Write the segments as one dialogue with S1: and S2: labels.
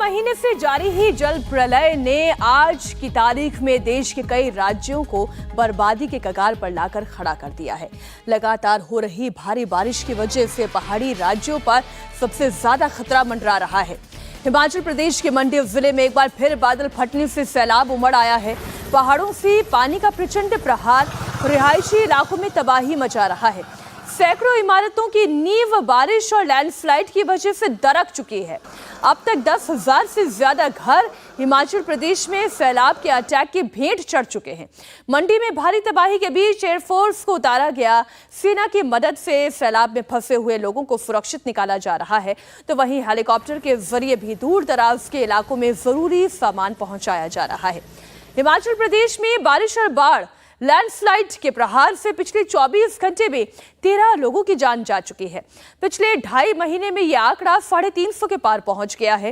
S1: महीने से जारी ही जल प्रलय ने आज की तारीख में देश के कई राज्यों को बर्बादी के कगार पर लाकर खड़ा कर दिया है। लगातार हो रही भारी बारिश की वजह से पहाड़ी राज्यों पर सबसे ज्यादा खतरा मंडरा रहा है। हिमाचल प्रदेश के मंडी जिले में एक बार फिर बादल फटने से सैलाब उमड़ आया है। पहाड़ों से पानी का प्रचंड प्रहार रिहायशी इलाकों में तबाही मचा रहा है। सैकड़ों इमारतों की नींव बारिश और लैंडस्लाइड की वजह से दरक चुकी है। अब तक 10,000 से ज्यादा घर हिमाचल प्रदेश में सैलाब के अटैक की भेंट चढ़ चुके हैं। मंडी में भारी तबाही के बीच एयरफोर्स को उतारा गया। सेना की मदद से सैलाब में फंसे हुए लोगों को सुरक्षित निकाला जा रहा है, तो वहीं हेलीकॉप्टर के जरिए भी दूर दराज के इलाकों में जरूरी सामान पहुंचाया जा रहा है। हिमाचल प्रदेश में बारिश और बाढ़ लैंडस्लाइड के प्रहार से पिछले 24 घंटे में 13 लोगों की जान जा चुकी है। पिछले 2.5 महीने में यह आंकड़ा 350 के पार पहुंच गया है।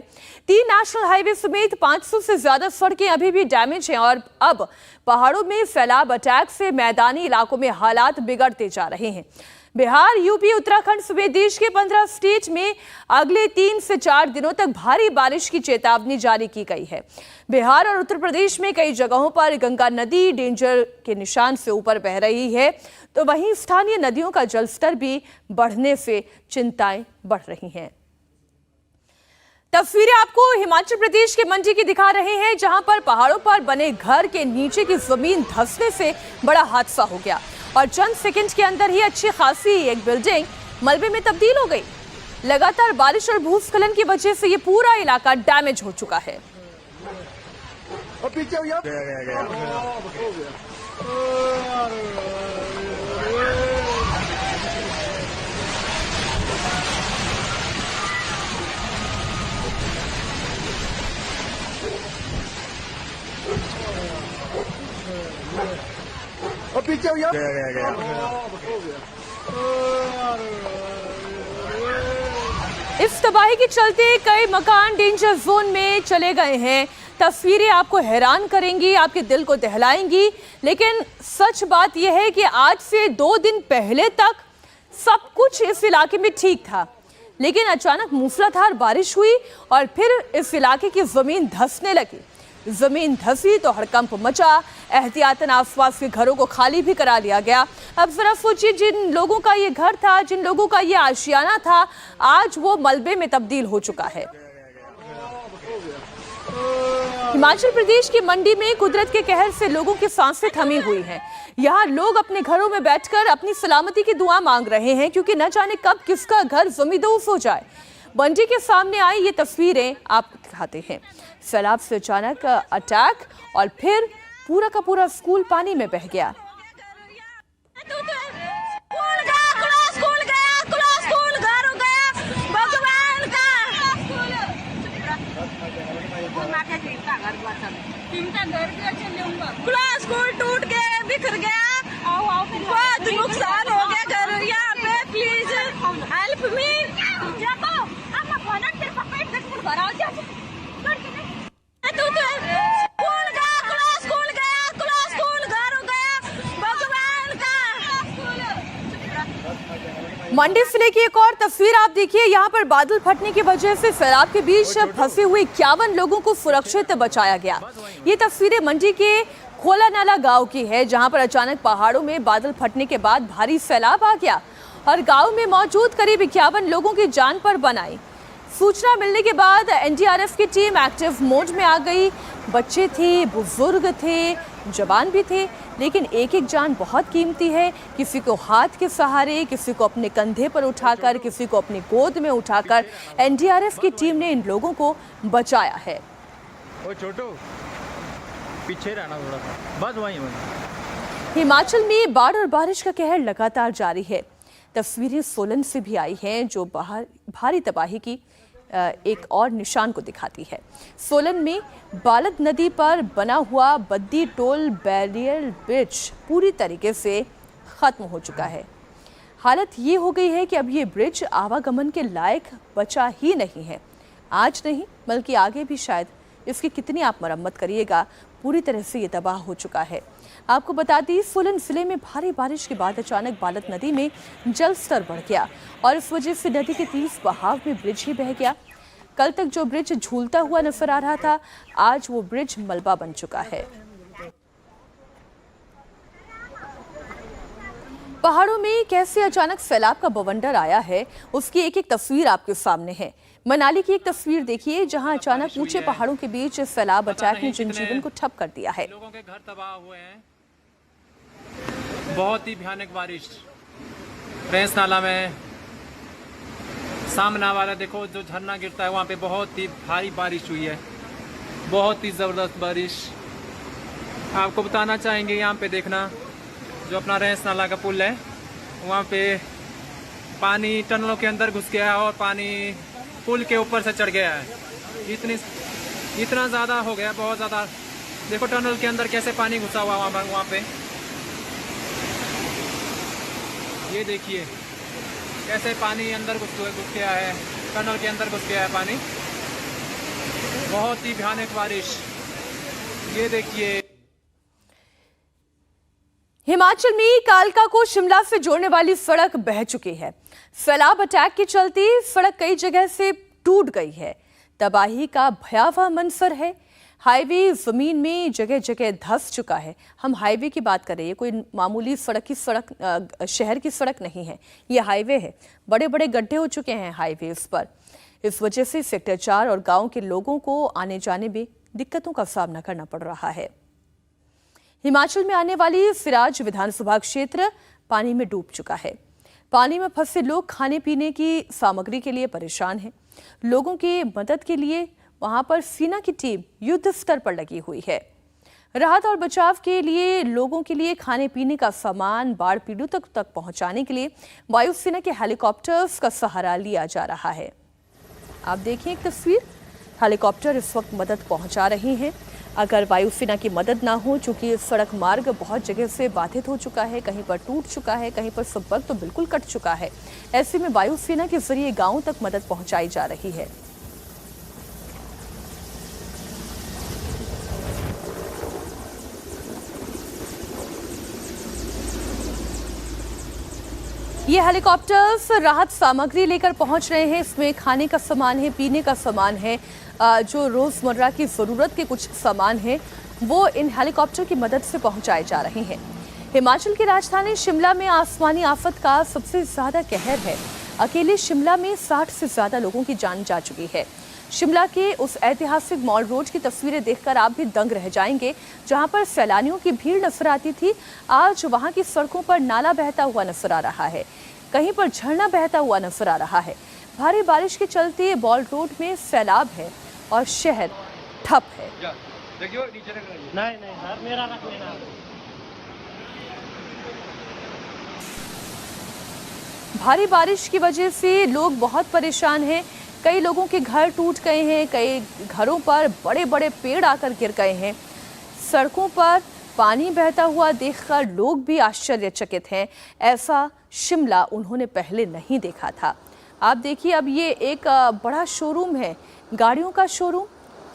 S1: 3 नेशनल हाईवे समेत 500 से ज्यादा सड़कें अभी भी डैमेज हैं और अब पहाड़ों में सैलाब अटैक से मैदानी इलाकों में हालात बिगड़ते जा रहे हैं। बिहार, यूपी, उत्तराखंड समेत देश के 15 स्टेट में अगले 3 से 4 दिनों तक भारी बारिश की चेतावनी जारी की गई है। बिहार और उत्तर प्रदेश में कई जगहों पर गंगा नदी डेंजर के निशान से ऊपर बह रही है, तो वहीं स्थानीय नदियों का जलस्तर भी बढ़ने से चिंताएं बढ़ रही हैं। तस्वीरें आपको हिमाचल प्रदेश के मंडी की दिखा रहे हैं, जहां पर पहाड़ों पर बने घर के नीचे की जमीन धंसने से बड़ा हादसा हो गया और चंद सेकंड के अंदर ही अच्छी खासी एक बिल्डिंग मलबे में तब्दील हो गई। लगातार बारिश और भूस्खलन की वजह से ये पूरा इलाका डैमेज हो चुका है।
S2: पीछे हो गया।
S1: इस तबाही के चलते कई मकान डेंजर जोन में चले गए हैं। तस्वीरें आपको हैरान करेंगी, आपके दिल को दहलाएंगी, लेकिन सच बात यह है कि आज से 2 दिन पहले तक सब कुछ इस इलाके में ठीक था, लेकिन अचानक मूसलाधार बारिश हुई और फिर इस इलाके की जमीन धंसने लगी। जमीन धंसी तो हड़कंप मचा। एहतियातन आसपास के घरों को खाली भी करा लिया गया। अब जरा सोचिए, जिन लोगों का ये घर था, जिन लोगों का ये आशियाना था, आज वो मलबे में तब्दील हो चुका है। हिमाचल प्रदेश की मंडी में कुदरत के कहर से लोगों की सांसें थमी हुई हैं। यहाँ लोग अपने घरों में बैठकर अपनी सलामती की दुआ मांग रहे हैं, क्योंकि न जाने कब किसका घर जमींदोज हो जाए। मंडी के सामने आई ये तस्वीरें आप दिखाते हैं। सैलाब से अचानक अटैक और फिर पूरा का पूरा स्कूल पानी में बह गया।
S3: स्कूल टूट के बिखर गया, बहुत नुकसान हो गया घर। यहाँ पे प्लीज हेल्प मी।
S1: मंडी जिले की एक और तस्वीर आप देखिए। यहाँ पर बादल फटने की वजह से सैलाब के बीच फंसे हुए 51 लोगों को सुरक्षित बचाया गया। ये तस्वीरें मंडी के खोलानाला गांव की है, जहां पर अचानक पहाड़ों में बादल फटने के बाद भारी सैलाब आ गया और गांव में मौजूद करीब 51 लोगों की जान पर बन आई। सूचना मिलने के बाद एनडीआरएफ की टीम एक्टिव मोड में आ गई। बच्चे थे, बुजुर्ग थे, जवान भी थे, लेकिन एक एक जान बहुत कीमती है। किसी को हाथ के सहारे, किसी को अपने कंधे पर उठाकर, किसी को अपनी गोद में उठाकर एनडीआरएफ की टीम ने इन लोगों को बचाया है।
S2: ओ छोटू, पीछे रहना थोड़ा सा, बस वहीं।
S1: हिमाचल में बाढ़ और बारिश का कहर लगातार जारी है। तस्वीरें सोलन से भी आई हैं, जो भारी तबाही की एक और निशान को दिखाती है। सोलन में बालद नदी पर बना हुआ बद्दी टोल बैरियर ब्रिज पूरी तरीके से खत्म हो चुका है। हालत ये हो गई है कि अब ये ब्रिज आवागमन के लायक बचा ही नहीं है। आज नहीं बल्कि आगे भी शायद इसकी कितनी आप मरम्मत करिएगा, पूरी तरह से ये तबाह हो चुका है। आपको बता दी, सोलन जिले में भारी बारिश के बाद अचानक बालद नदी में जल स्तर बढ़ गया और इस वजह से नदी के तेज बहाव में ब्रिज ही बह गया। कल तक जो ब्रिज झूलता हुआ नजर आ रहा था, आज वो ब्रिज मलबा बन चुका है। पहाड़ों में कैसे अचानक सैलाब का बवंडर आया है, उसकी एक एक तस्वीर आपके सामने है। मनाली की एक तस्वीर देखिए, जहां अचानक ऊंचे पहाड़ों के बीच सैलाब अटैक ने जनजीवन को ठप कर दिया है।
S2: लोगों के घर तबाह हुए हैं। बहुत ही भयानक बारिश। रेंस नाला में सामना वाला देखो जो झरना गिरता है, वहाँ पे बहुत ही भारी बारिश हुई है, बहुत ही ज़बरदस्त बारिश। आपको बताना चाहेंगे, यहाँ पे देखना जो अपना रेंस नाला का पुल है, वहाँ पे पानी टनलों के अंदर घुस गया है और पानी पुल के ऊपर से चढ़ गया है। इतना ज़्यादा हो गया, बहुत ज़्यादा। देखो टनल के अंदर कैसे पानी घुसा हुआ वहाँ पे। ये देखिए कैसे पानी अंदर घुस गया है, टनल के अंदर घुस गया है पानी। बहुत ही भयानक बारिश। ये देखिए
S1: हिमाचल में कालका को शिमला से जोड़ने वाली सड़क बह चुकी है। सैलाब अटैक के चलते सड़क कई जगह से टूट गई है। तबाही का भयावह मंजर है। हाईवे जमीन में जगह जगह धंस चुका है। हम हाईवे की बात कर रहे हैं, कोई मामूली शहर की सड़क नहीं है, ये हाईवे है। बड़े बड़े गड्ढे हो चुके हैं हाईवेज पर। इस वजह से सेक्टर 4 और गांव के लोगों को आने जाने में दिक्कतों का सामना करना पड़ रहा है। हिमाचल में आने वाली सिराज विधानसभा क्षेत्र पानी में डूब चुका है। पानी में फंसे लोग खाने पीने की सामग्री के लिए परेशान हैं। लोगों की मदद के लिए वहां पर सेना की टीम युद्ध स्तर पर लगी हुई है। राहत और बचाव के लिए लोगों के लिए खाने पीने का सामान बाढ़ पीड़ितों तक पहुंचाने के लिए वायुसेना के हेलीकॉप्टर्स का सहारा लिया जा रहा है। आप देखिए एक तस्वीर, हेलीकॉप्टर इस वक्त मदद पहुंचा रही हैं। अगर वायुसेना की मदद ना हो, चूंकि सड़क मार्ग बहुत जगह से बाधित हो चुका है, कहीं पर टूट चुका है, कहीं पर संपर्क तो बिल्कुल कट चुका है, ऐसे में वायुसेना के जरिए गांवों तक मदद पहुंचाई जा रही है। ये हेलीकॉप्टर्स राहत सामग्री लेकर पहुंच रहे हैं। इसमें खाने का सामान है, पीने का सामान है, जो रोजमर्रा की जरूरत के कुछ सामान है, वो इन हेलीकॉप्टर की मदद से पहुंचाए जा रहे हैं। हिमाचल की राजधानी शिमला में आसमानी आफत का सबसे ज्यादा कहर है। अकेले शिमला में 60 से ज्यादा लोगों की जान जा चुकी है। शिमला के उस ऐतिहासिक मॉल रोड की तस्वीरें देखकर आप भी दंग रह जाएंगे, जहां पर सैलानियों की भीड़ नजर आती थी। आज वहां की सड़कों पर नाला बहता हुआ नजर आ रहा है, कहीं पर झरना बहता हुआ नजर आ रहा है। भारी बारिश के चलते मॉल रोड में सैलाब है और शहर ठप है। भारी बारिश की वजह से लोग बहुत परेशान हैं। कई लोगों के घर टूट गए हैं, कई घरों पर बड़े बड़े पेड़ आकर गिर गए हैं। सड़कों पर पानी बहता हुआ देखकर लोग भी आश्चर्यचकित हैं। ऐसा शिमला उन्होंने पहले नहीं देखा था। आप देखिए, अब ये एक बड़ा शोरूम है, गाड़ियों का शोरूम,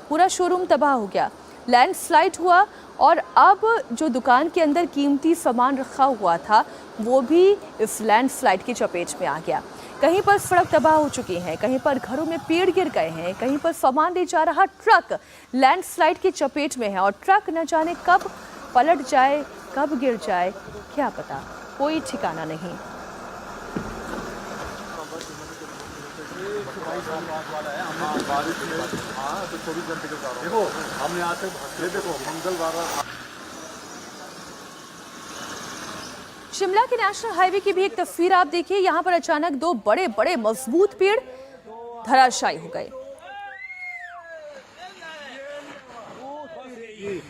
S1: पूरा शोरूम तबाह हो गया। लैंडस्लाइड हुआ और अब जो दुकान के अंदर कीमती सामान रखा हुआ था वो भी इस लैंडस्लाइड की चपेट में आ गया। कहीं पर सड़क तबाह हो चुकी है, कहीं पर घरों में पेड़ गिर गए हैं, कहीं पर सामान ले जा रहा ट्रक लैंडस्लाइड की चपेट में है और ट्रक न जाने कब पलट जाए, कब गिर जाए, क्या पता, कोई ठिकाना नहीं।
S4: देखो हमने यहाँ से देखो मंगलवार
S1: शिमला के नेशनल हाईवे की भी एक तस्वीर आप देखिए। यहाँ पर अचानक दो बड़े बड़े मजबूत पेड़ धराशायी हो गए।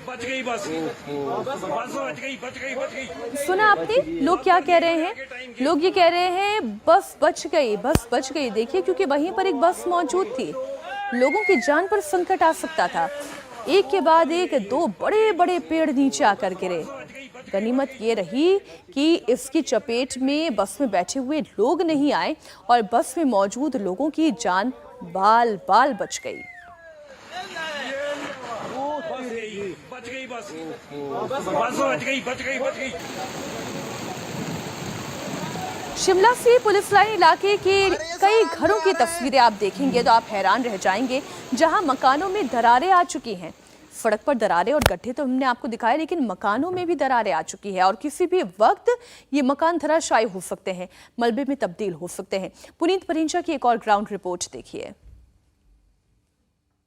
S5: बच गई बस बच गई।
S1: सुना आपने लोग क्या कह रहे हैं? लोग ये कह रहे हैं बस बच गई, बस बच गई। देखिए, क्योंकि वहीं पर एक बस मौजूद थी, लोगों की जान पर संकट आ सकता था। एक के बाद एक दो बड़े बड़े पेड़ नीचे आकर गिरे। गनीमत ये रही कि इसकी चपेट में बस में बैठे हुए लोग नहीं आए और बस में मौजूद लोगों की जान बाल बाल बच गई। शिमला से पुलिस लाइन इलाके के कई घरों की तस्वीरें आप देखेंगे तो आप हैरान रह जाएंगे, जहां मकानों में दरारें आ चुकी हैं। सड़क पर दरारें और गड्ढे तो हमने आपको दिखाए, लेकिन मकानों में भी दरारें आ चुकी है और किसी भी वक्त ये मकान धराशायी हो सकते हैं, मलबे में तब्दील हो सकते हैं। पुनीत परिंजा की एक और ग्राउंड रिपोर्ट देखिए।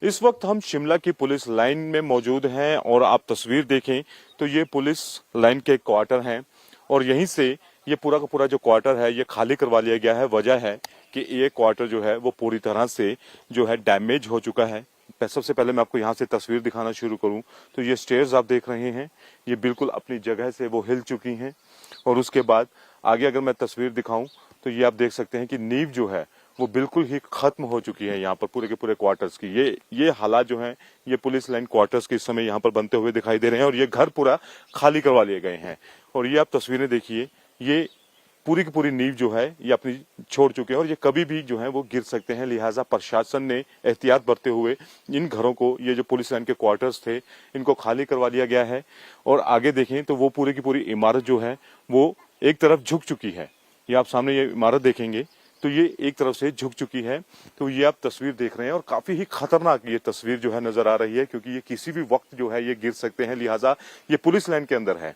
S4: इस वक्त हम शिमला की पुलिस लाइन में मौजूद हैं और आप तस्वीर देखें तो ये पुलिस लाइन के क्वार्टर हैं और यहीं से ये पूरा का पूरा जो क्वार्टर है ये खाली करवा लिया गया है। वजह है कि ये क्वार्टर जो है वो पूरी तरह से जो है डैमेज हो चुका है। सबसे पहले मैं आपको यहाँ से तस्वीर दिखाना शुरू करूँ तो ये स्टेयर्स आप देख रहे हैं, ये बिल्कुल अपनी जगह से वो हिल चुकी हैं और उसके बाद आगे अगर मैं तस्वीर दिखाऊं तो ये आप देख सकते हैं कि नींव जो है वो बिल्कुल ही खत्म हो चुकी है यहाँ पर पूरे के पूरे क्वार्टर्स की। ये हालात जो हैं ये पुलिस लाइन क्वार्टर्स के इस समय यहाँ पर बनते हुए दिखाई दे रहे हैं और ये घर पूरा खाली करवा लिए गए हैं। और ये आप तस्वीरें देखिए, ये पूरी की पूरी नींव जो है ये अपनी छोड़ चुके हैं और ये कभी भी जो है वो गिर सकते हैं। लिहाजा प्रशासन ने एहतियात बरतते हुए इन घरों को, ये जो पुलिस लाइन के क्वार्टर्स थे, इनको खाली करवा लिया गया है। और आगे देखें तो वो पूरी की पूरी इमारत जो है वो एक तरफ झुक चुकी है। ये आप सामने ये इमारत देखेंगे तो ये एक तरफ से झुक चुकी है। तो ये आप तस्वीर देख रहे हैं और काफी ही खतरनाक ये तस्वीर जो है नजर आ रही है, क्योंकि ये किसी भी वक्त जो है ये गिर सकते हैं। लिहाजा ये पुलिस लाइन के अंदर है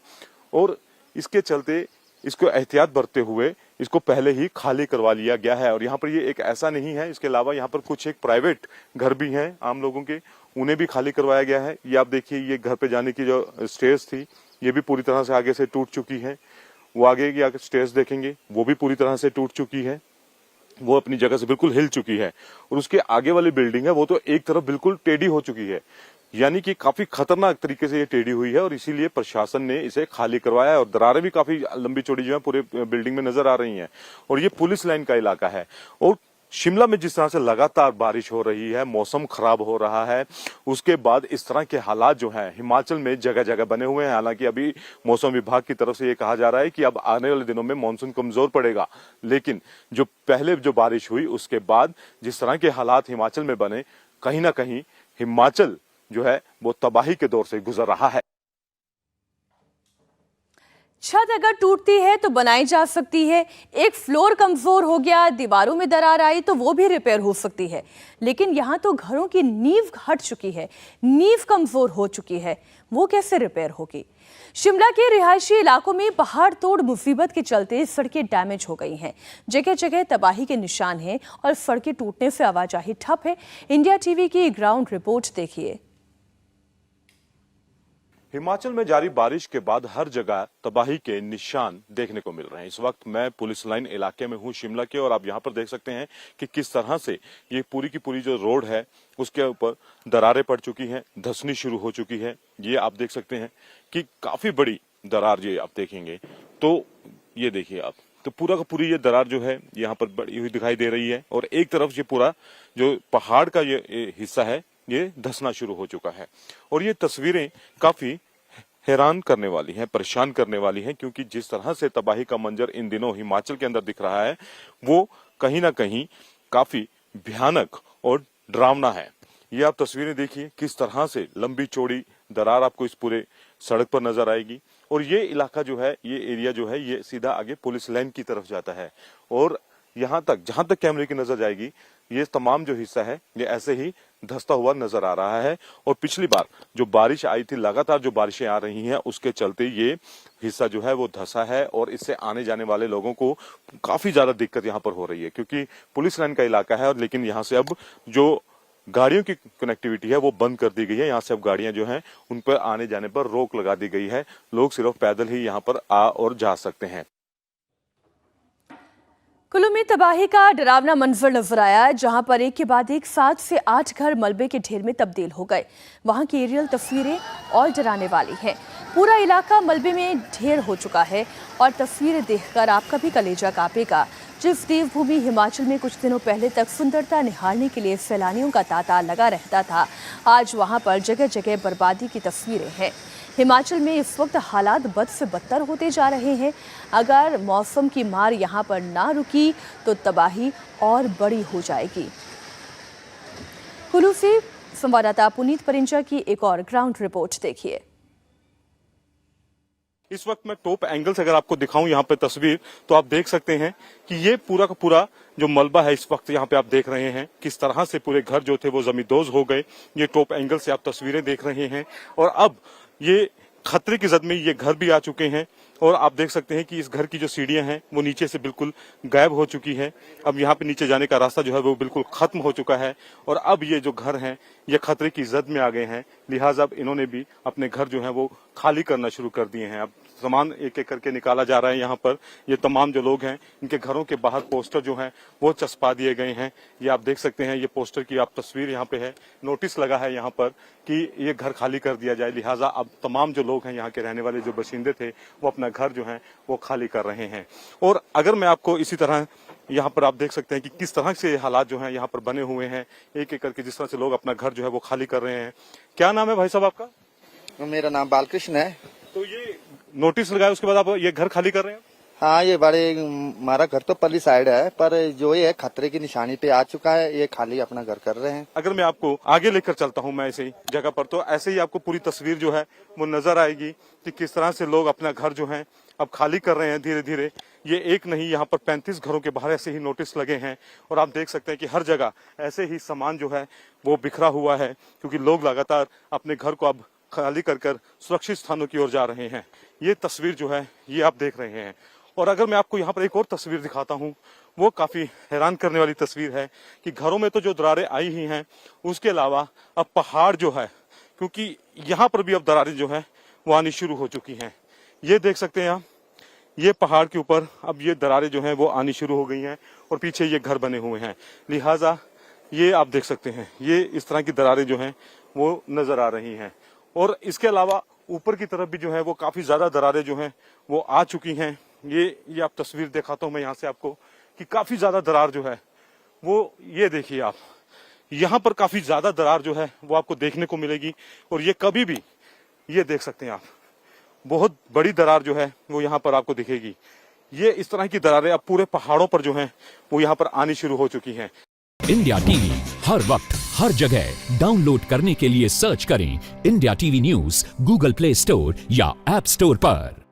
S4: और इसके चलते इसको एहतियात बरतते हुए इसको पहले ही खाली करवा लिया गया है। और यहाँ पर ये एक ऐसा नहीं है, इसके अलावा यहाँ पर कुछ एक प्राइवेट घर भी हैं आम लोगों के, उन्हें भी खाली करवाया गया है। ये आप देखिए, ये घर पे जाने की जो स्टेयर्स थी ये भी पूरी तरह से आगे से टूट चुकी है। वो आगे की आगे स्टेयर्स देखेंगे वो भी पूरी तरह से टूट चुकी है, वो अपनी जगह से बिल्कुल हिल चुकी है। और उसके आगे वाली बिल्डिंग है वो तो एक तरफ बिल्कुल टेढ़ी हो चुकी है, यानी कि काफी खतरनाक तरीके से ये टेढ़ी हुई है और इसीलिए प्रशासन ने इसे खाली करवाया है। और दरारें भी काफी लंबी चौड़ी जो है पूरे बिल्डिंग में नजर आ रही हैं। और ये पुलिस लाइन का इलाका है और शिमला में जिस तरह से लगातार बारिश हो रही है, मौसम खराब हो रहा है, उसके बाद इस तरह के हालात जो हैं हिमाचल में जगह जगह बने हुए हैं। हालांकि अभी मौसम विभाग की तरफ से ये कहा जा रहा है कि अब आने वाले दिनों में मानसून कमजोर पड़ेगा, लेकिन जो पहले जो बारिश हुई उसके बाद जिस तरह के हालात हिमाचल में बने, कहीं ना कहीं हिमाचल जो है वो तबाही के दौर से गुजर रहा है।
S1: छत अगर टूटती है तो बनाई जा सकती है, एक फ्लोर कमजोर हो गया, दीवारों में दरार आई तो वो भी रिपेयर हो सकती है। लेकिन यहाँ तो घरों की नींव हट चुकी है, नींव कमजोर हो चुकी है, वो कैसे रिपेयर होगी? शिमला के रिहायशी इलाकों में पहाड़ तोड़ मुसीबत के चलते सड़कें डैमेज हो गई हैं, जगह जगह तबाही के निशान हैं और सड़कें टूटने से आवाजाही ठप है। इंडिया टीवी की ग्राउंड रिपोर्ट देखिए।
S4: हिमाचल में जारी बारिश के बाद हर जगह तबाही के निशान देखने को मिल रहे हैं। इस वक्त मैं पुलिस लाइन इलाके में हूं शिमला के और आप यहां पर देख सकते हैं कि किस तरह से ये पूरी की पूरी जो रोड है उसके ऊपर दरारें पड़ चुकी हैं, धंसनी शुरू हो चुकी है। ये आप देख सकते हैं कि काफी बड़ी दरार ये आप देखेंगे तो ये देखिए आप, तो पूरा का पूरी ये दरार जो है यहाँ पर बड़ी हुई दिखाई दे रही है और एक तरफ ये पूरा जो पहाड़ का ये हिस्सा है ये धंसना शुरू हो चुका है। और ये तस्वीरें काफी हैरान करने वाली हैं, परेशान करने वाली हैं, क्योंकि जिस तरह से तबाही का मंजर इन दिनों हिमाचल के अंदर दिख रहा है वो कहीं ना कहीं काफी भयानक और डरावना है। ये आप तस्वीरें देखिए किस तरह से लंबी चौड़ी दरार आपको इस पूरे सड़क पर नजर आएगी। और ये इलाका जो है, ये एरिया जो है, ये सीधा आगे पुलिस लाइन की तरफ जाता है और यहाँ तक जहां तक कैमरे की नजर जाएगी ये तमाम जो हिस्सा है ये ऐसे ही धंसता हुआ नजर आ रहा है। और पिछली बार जो बारिश आई थी, लगातार जो बारिशें आ रही हैं उसके चलते ये हिस्सा जो है वो धंसा है और इससे आने जाने वाले लोगों को काफी ज्यादा दिक्कत यहाँ पर हो रही है, क्योंकि पुलिस लाइन का इलाका है। और लेकिन यहाँ से अब जो गाड़ियों की कनेक्टिविटी है वो बंद कर दी गई है। यहाँ से अब गाड़ियां जो हैं उन पर आने जाने पर रोक लगा दी गई है। लोग सिर्फ पैदल ही यहाँ पर आ और जा सकते हैं।
S1: कुल्लू में तबाही का डरावना मंजर नजर आया, जहां पर एक के बाद एक 7 से 8 घर मलबे के ढेर में तब्दील हो गए। वहां की एरियल तस्वीरें और डराने वाली हैं। पूरा इलाका मलबे में ढेर हो चुका है और तस्वीरें देखकर आपका भी कलेजा कांपेगा। जिस देवभूमि हिमाचल में कुछ दिनों पहले तक सुंदरता निहारने के लिए सैलानियों का तांता लगा रहता था, आज वहां पर जगह जगह बर्बादी की तस्वीरें हैं। हिमाचल में इस वक्त हालात बद से बदतर होते जा रहे हैं। अगर मौसम की मार यहाँ पर ना रुकी तो तबाही और बड़ी हो जाएगी। कुल्लू से संवाददाता पुनीत परिंजा की एक और ग्राउंड रिपोर्ट देखिए।
S4: इस वक्त मैं टॉप एंगल से अगर आपको दिखाऊं यहाँ पे तस्वीर, तो आप देख सकते हैं कि ये पूरा का पूरा जो मलबा है इस वक्त यहाँ पे आप देख रहे हैं किस तरह से पूरे घर जो थे वो जमींदोज हो गए। ये टॉप एंगल से आप तस्वीरें देख रहे हैं और अब ये खतरे की जद में ये घर भी आ चुके हैं और आप देख सकते हैं कि इस घर की जो सीढ़ियां हैं वो नीचे से बिल्कुल गायब हो चुकी है। अब यहाँ पे नीचे जाने का रास्ता जो है वो बिल्कुल खत्म हो चुका है और अब ये जो घर हैं ये खतरे की जद में आ गए हैं, लिहाजा अब इन्होंने भी अपने घर जो है वो खाली करना शुरू कर दिए हैं। अब सामान एक एक करके निकाला जा रहा है। यहाँ पर ये तमाम जो लोग हैं इनके घरों के बाहर पोस्टर जो हैं वो चस्पा दिए गए हैं। ये आप देख सकते हैं, ये पोस्टर की आप तस्वीर यहाँ पे है, नोटिस लगा है यहाँ पर कि ये घर खाली कर दिया जाए। लिहाजा अब तमाम जो लोग हैं यहाँ के रहने वाले जो बशिंदे थे वो अपना घर जो है वो खाली कर रहे हैं। और अगर मैं आपको इसी तरह यहाँ पर आप देख सकते हैं कि किस तरह से हालात जो हैं यहाँ पर बने हुए हैं, एक एक करके जिस तरह से लोग अपना घर जो है वो खाली कर रहे हैं। क्या नाम है भाई साहब आपका?
S6: मेरा नाम बालकृष्ण है।
S4: तो ये नोटिस लगाया उसके बाद आप ये घर खाली कर रहे हैं?
S6: हाँ, ये हमारा घर तो पल्ली साइड है, पर जो ये खतरे की निशानी पे आ चुका है, ये खाली अपना घर कर रहे हैं।
S4: अगर मैं आपको आगे लेकर चलता हूं मैं ऐसे ही जगह पर, तो ऐसे ही आपको पूरी तस्वीर जो है वो नजर आएगी कि किस तरह से लोग अपना घर जो है अब खाली कर रहे हैं धीरे धीरे। ये एक नहीं, यहाँ पर 35 घरों के बाहर ऐसे ही नोटिस लगे हैं और आप देख सकते हैं कि हर जगह ऐसे ही सामान जो है वो बिखरा हुआ है, क्योंकि लोग लगातार अपने घर को अब खाली कर कर सुरक्षित स्थानों की ओर जा रहे हैं। ये तस्वीर जो है ये आप देख रहे हैं। और अगर मैं आपको यहाँ पर एक और तस्वीर दिखाता हूँ, वो काफी हैरान करने वाली तस्वीर है कि घरों में तो जो दरारें आई ही हैं, उसके अलावा अब पहाड़ जो है, क्योंकि यहाँ पर भी अब दरारें जो है वो आनी शुरू हो चुकी हैं। ये देख सकते हैं आप, ये पहाड़ के ऊपर अब ये दरारें जो हैं वो आनी शुरू हो गई हैं और पीछे ये घर बने हुए हैं। लिहाजा ये आप देख सकते हैं, ये इस तरह की दरारें जो हैं वो नजर आ रही हैं। और इसके अलावा ऊपर की तरफ भी जो है वो काफी ज्यादा दरारें जो हैं वो आ चुकी हैं। ये आप तस्वीर दिखाता हूं मैं यहाँ से आपको कि काफी ज्यादा दरार जो है वो, ये देखिए आप, यहाँ पर काफी ज्यादा दरार जो है वो आपको देखने को मिलेगी। और ये कभी भी, ये देख सकते हैं आप, बहुत बड़ी दरार जो है वो यहाँ पर आपको दिखेगी। ये इस तरह की दरारें अब पूरे पहाड़ों पर जो हैं वो यहाँ पर आनी शुरू हो चुकी हैं।
S7: इंडिया टीवी हर वक्त हर जगह डाउनलोड करने के लिए सर्च करें India TV news Google play store या ऐप स्टोर पर।